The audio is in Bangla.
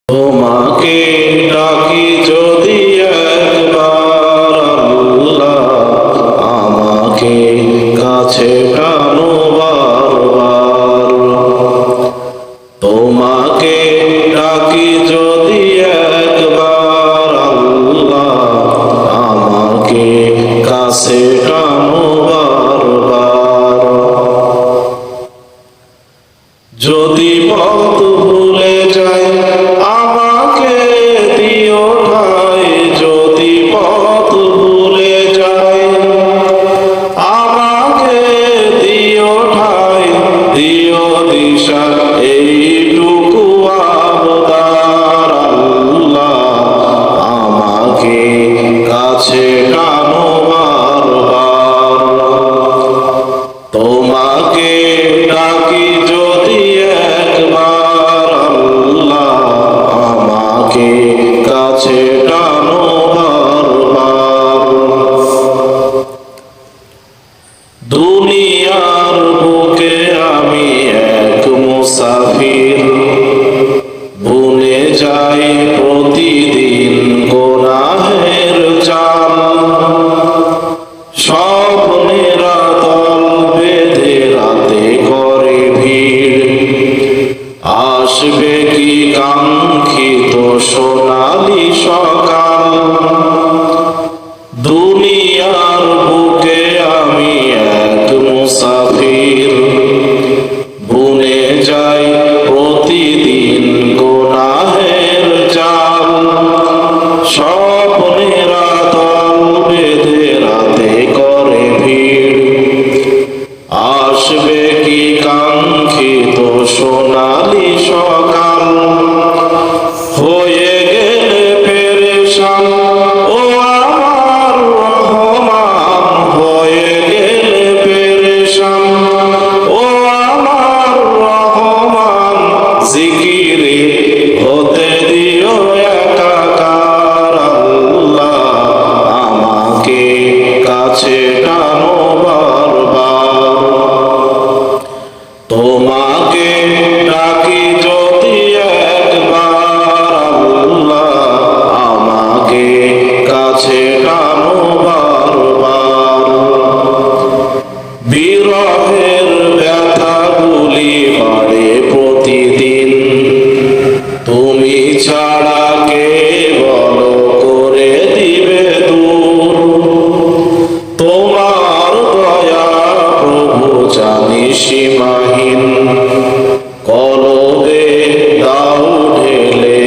তোমাকে ডাকি যদি একবার আল্লাহ, আমাকে কাছে টানো বারবার। তোমাকে ডাকি যদি একবার আল্লাহ, আমাকে কাছে টানো বারবার। যদি পথ ভুলে যাই আমাকে দিও ঠাই, যদি পথ ভুলে যাই আমাকে দিও ঠাই, দিও দিশা এইটুকু আবদার আল্লাহ, আমাকে কাছে টানো বারবার। তোমাকে ডাকি যদি একবার আল্লাহ, আমাকে কাছে টানো বারবার। দুনিয়ার বুকে আমি এক মুসাফির, বুনে যাই প্রতিদিন গুনাহের চাল। স্বপ্নেরা দল বেঁধে রাতে করে ভিড়, আসবে কি কাঙ্ক্ষিত সোনালি সকাল। দুনিয়ার বুকে আমি এক মুসাফির, বুনে যাই প্রতিদিন গুনাহের চাল। স্বপ্নেরা দল বেঁধে রাতে করে ভিড়, আসবে কি কাঙ্ক্ষিত সোনালি সকাল। হয়ে গেলে পেরেশান ও আমার রহমান, হয়ে গেলে পেরেশান ও আমার রহমান। জিকিরে হতে দিও একাকার আল্লাহ, আমাকে কাছে টানো বারবার। তোমাকে ডাকি যদি একবার আল্লাহ, আমাকে কাছে টানো বারবার। বিরহের ব্যথাগুলি বাড়ে প্রতিদিন, তুমি ছাড়া কে